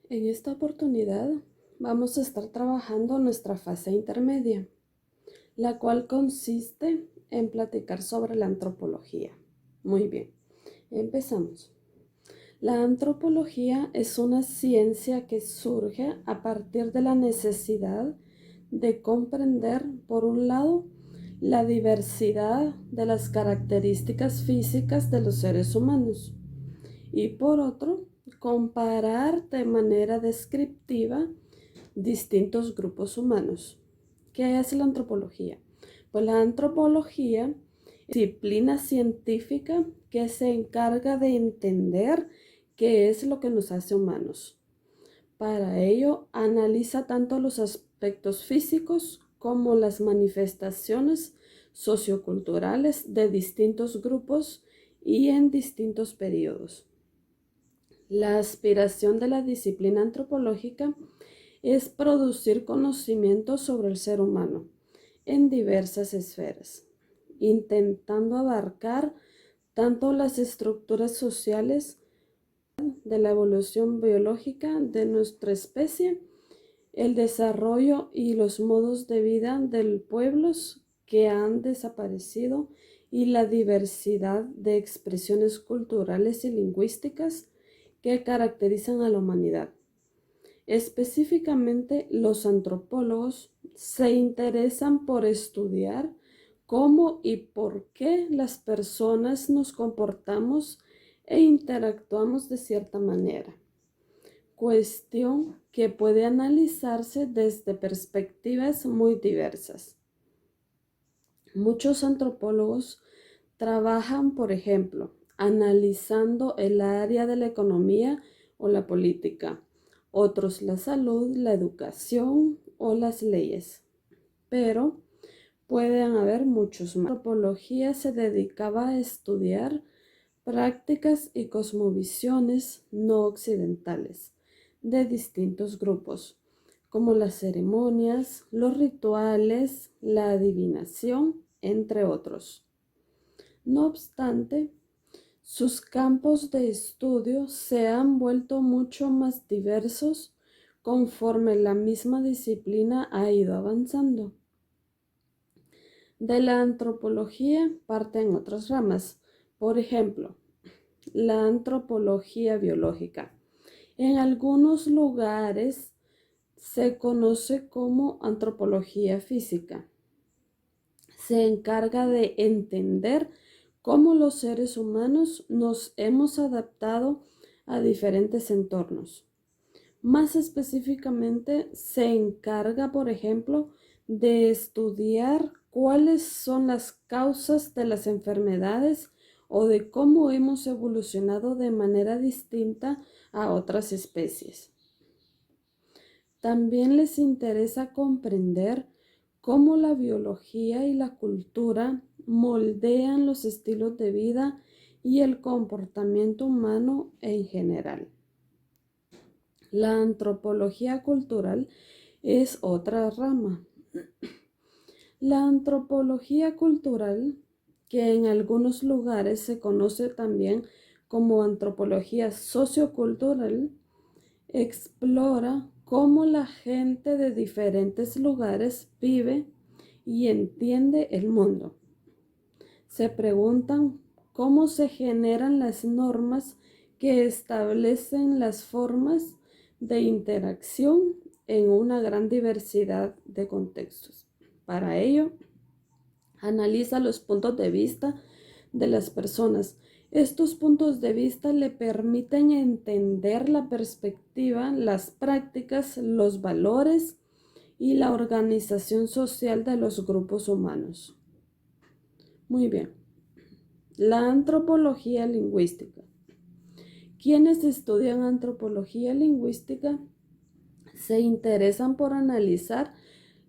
En esta oportunidad vamos a estar trabajando nuestra fase intermedia, la cual consiste en platicar sobre la antropología. Muy bien, empezamos. La antropología es una ciencia que surge a partir de la necesidad de comprender, por un lado, la diversidad de las características físicas de los seres humanos y por otro, comparar de manera descriptiva distintos grupos humanos. ¿Qué es la antropología? Pues la antropología es una disciplina científica que se encarga de entender qué es lo que nos hace humanos. Para ello, analiza tanto los aspectos físicos como las manifestaciones socioculturales de distintos grupos y en distintos periodos. La aspiración de la disciplina antropológica es producir conocimiento sobre el ser humano en diversas esferas, intentando abarcar tanto las estructuras sociales de la evolución biológica de nuestra especie, el desarrollo y los modos de vida de pueblos que han desaparecido y la diversidad de expresiones culturales y lingüísticas que caracterizan a la humanidad. Específicamente, los antropólogos se interesan por estudiar cómo y por qué las personas nos comportamos e interactuamos de cierta manera, cuestión que puede analizarse desde perspectivas muy diversas. Muchos antropólogos trabajan, por ejemplo, analizando el área de la economía o la política, otros la salud, la educación o las leyes, pero pueden haber muchos más. La antropología se dedicaba a estudiar prácticas y cosmovisiones no occidentales de distintos grupos, como las ceremonias, los rituales, la adivinación, entre otros. No obstante, sus campos de estudio se han vuelto mucho más diversos conforme la misma disciplina ha ido avanzando. De la antropología parten otras ramas, por ejemplo, la antropología biológica. En algunos lugares se conoce como antropología física. Se encarga de entender cómo los seres humanos nos hemos adaptado a diferentes entornos. Más específicamente, se encarga, por ejemplo, de estudiar cuáles son las causas de las enfermedades o de cómo hemos evolucionado de manera distinta a otras especies. También les interesa comprender cómo la biología y la cultura moldean los estilos de vida y el comportamiento humano en general. La antropología cultural es otra rama. La antropología cultural, que en algunos lugares se conoce también como antropología sociocultural, explora cómo la gente de diferentes lugares vive y entiende el mundo. Se preguntan cómo se generan las normas que establecen las formas de interacción en una gran diversidad de contextos. Para ello, analiza los puntos de vista de las personas. Estos puntos de vista le permiten entender la perspectiva, las prácticas, los valores y la organización social de los grupos humanos. Muy bien. La antropología lingüística. Quienes estudian antropología lingüística se interesan por analizar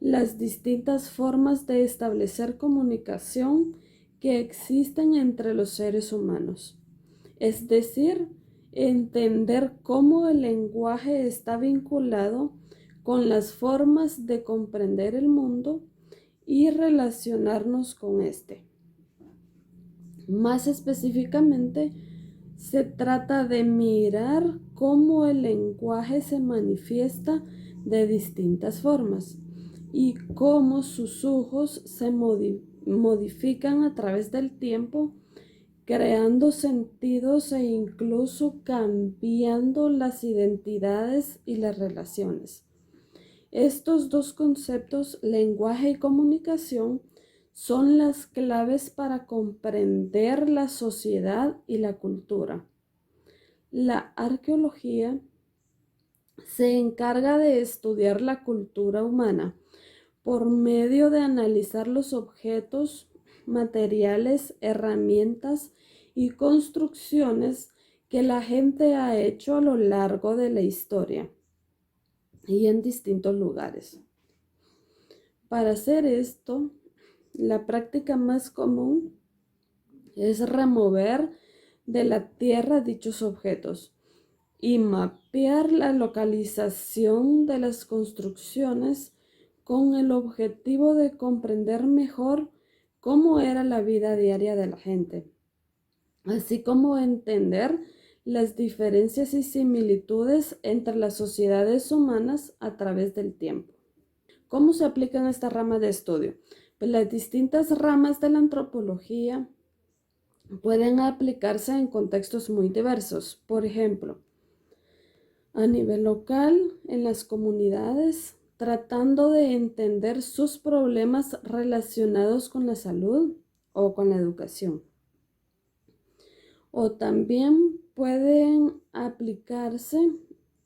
las distintas formas de establecer comunicación que existen entre los seres humanos. Es decir, entender cómo el lenguaje está vinculado con las formas de comprender el mundo y relacionarnos con este. Más específicamente, Se trata de mirar cómo el lenguaje se manifiesta de distintas formas y cómo sus ujos se modifican a través del tiempo, creando sentidos e incluso cambiando las identidades y las relaciones. Estos dos conceptos, lenguaje y comunicación, son las claves para comprender la sociedad y la cultura. La arqueología se encarga de estudiar la cultura humana por medio de analizar los objetos, materiales, herramientas y construcciones que la gente ha hecho a lo largo de la historia y en distintos lugares. Para hacer esto, la práctica más común es remover de la tierra dichos objetos y mapear la localización de las construcciones con el objetivo de comprender mejor cómo era la vida diaria de la gente, así como entender las diferencias y similitudes entre las sociedades humanas a través del tiempo. ¿Cómo se aplican esta rama de estudio? Pues las distintas ramas de la antropología pueden aplicarse en contextos muy diversos. Por ejemplo, a nivel local, en las comunidades, tratando de entender sus problemas relacionados con la salud o con la educación. O también pueden aplicarse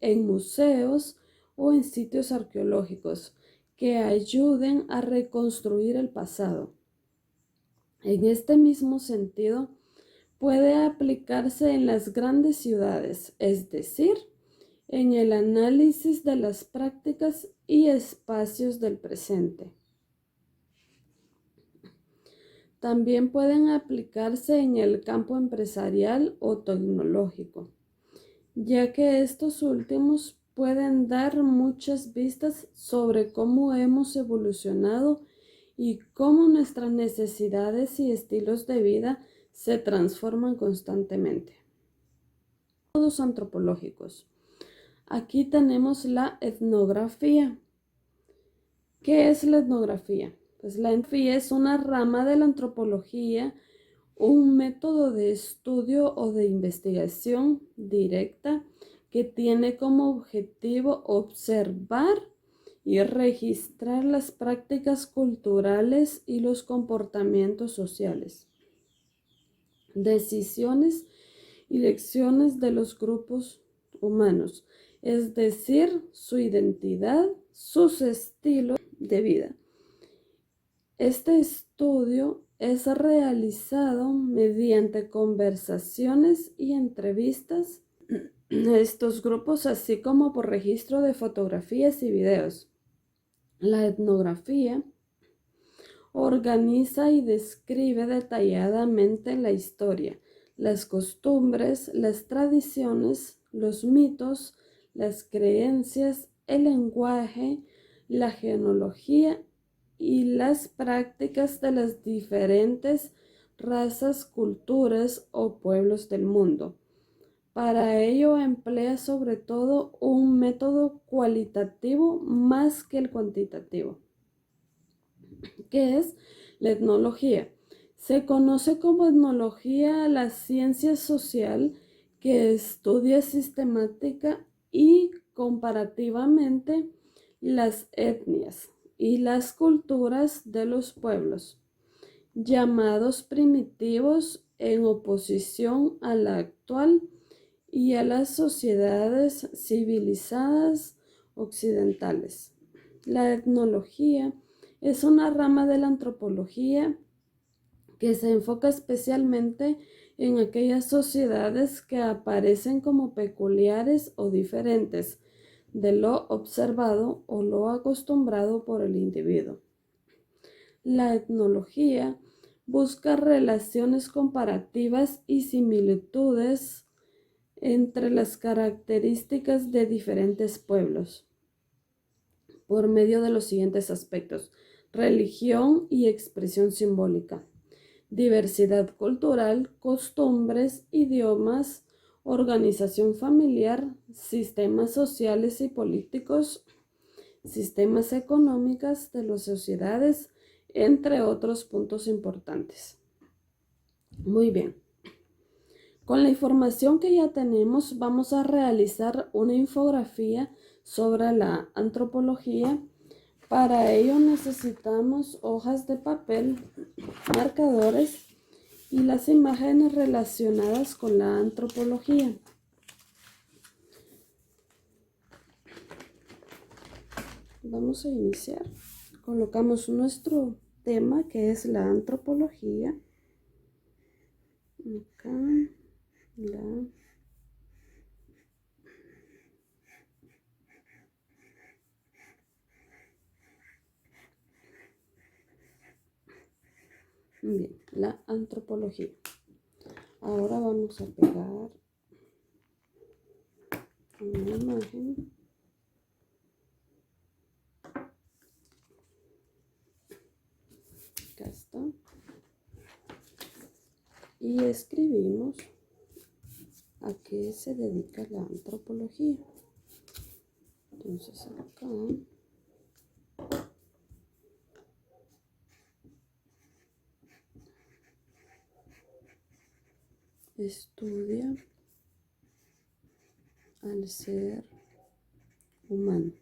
en museos o en sitios arqueológicos que ayuden a reconstruir el pasado. En este mismo sentido, puede aplicarse en las grandes ciudades, es decir, en el análisis de las prácticas y espacios del presente. También pueden aplicarse en el campo empresarial o tecnológico, ya que estos últimos pueden dar muchas vistas sobre cómo hemos evolucionado y cómo nuestras necesidades y estilos de vida se transforman constantemente. Métodos antropológicos. Aquí tenemos la etnografía. ¿Qué es la etnografía? Pues la etnografía es una rama de la antropología, un método de estudio o de investigación directa que tiene como objetivo observar y registrar las prácticas culturales y los comportamientos sociales, decisiones y lecciones de los grupos humanos, es decir, su identidad, sus estilos de vida. Este estudio es realizado mediante conversaciones y entrevistas a estos grupos, así como por registro de fotografías y videos. La etnografía organiza y describe detalladamente la historia, las costumbres, las tradiciones, los mitos, las creencias, el lenguaje, la genealogía y las prácticas de las diferentes razas, culturas o pueblos del mundo. Para ello emplea sobre todo un método cualitativo más que el cuantitativo. ¿Qué es la etnología? Se conoce como etnología a la ciencia social que estudia sistemática y comparativamente las etnias y las culturas de los pueblos, llamados primitivos en oposición a la actual y a las sociedades civilizadas occidentales. La etnología es una rama de la antropología que se enfoca especialmente en aquellas sociedades que aparecen como peculiares o diferentes de lo observado o lo acostumbrado por el individuo. La etnología busca relaciones comparativas y similitudes entre las características de diferentes pueblos por medio de los siguientes aspectos: religión y expresión simbólica, diversidad cultural, costumbres, idiomas, organización familiar, sistemas sociales y políticos, sistemas económicos de las sociedades, entre otros puntos importantes. Muy bien. Con la información que ya tenemos, vamos a realizar una infografía sobre la antropología. Para ello necesitamos hojas de papel, marcadores y las imágenes relacionadas con la antropología. Vamos a iniciar. Colocamos nuestro tema, que es la antropología. Acá, Bien, la antropología. Ahora vamos a pegar una imagen. Acá está. Y escribimos a qué se dedica la antropología. Entonces acá estudia al ser humano.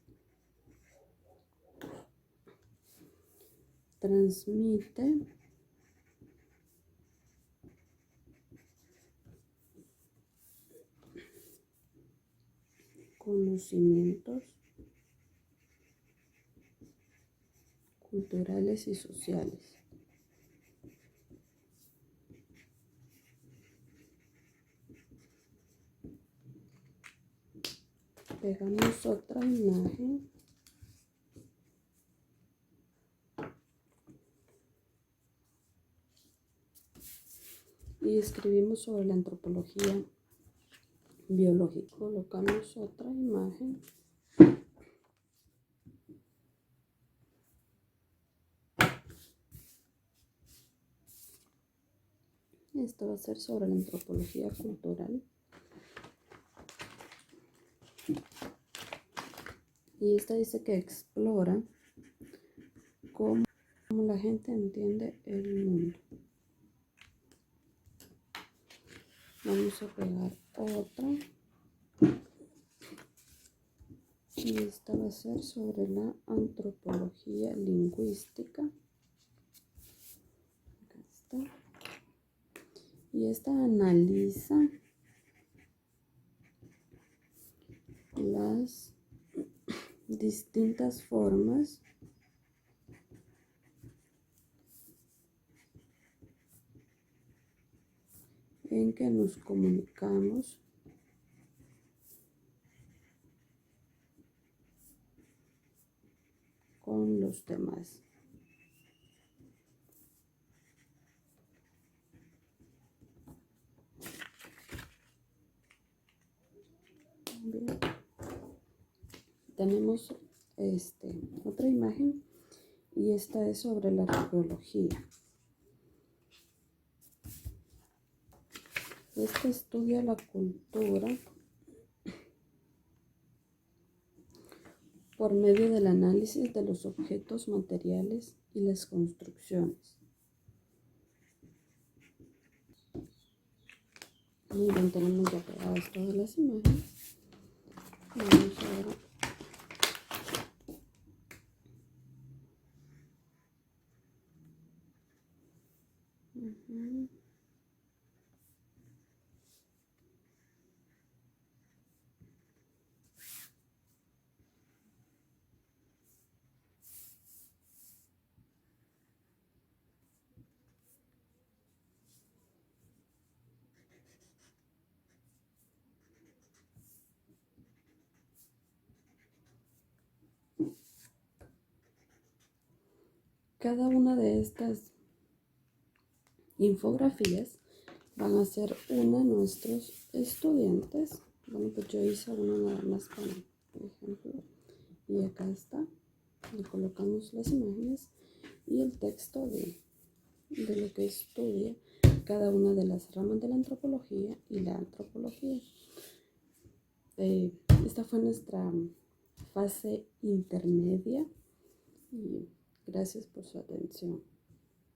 Transmite conocimientos culturales y sociales. Pegamos otra imagen. Y escribimos sobre la antropología biológica. Colocamos otra imagen. Esto va a ser sobre la antropología cultural. Y esta dice que explora cómo la gente entiende el mundo. Vamos a pegar otra. Y esta va a ser sobre la antropología lingüística. Acá está. Y esta analiza las distintas formas en que nos comunicamos con los demás. Bien. Tenemos otra imagen y esta es sobre la arqueología. Esta estudia la cultura por medio del análisis de los objetos materiales y las construcciones. Muy bien, tenemos ya pegadas todas las imágenes. Vamos ahora cada una de estas infografías van a ser una de nuestros estudiantes. Bueno, pues yo hice una nada más para ejemplo. Y acá está. Le colocamos las imágenes y el texto de de lo que estudia cada una de las ramas de la antropología y la antropología. Esta fue nuestra fase intermedia y gracias por su atención.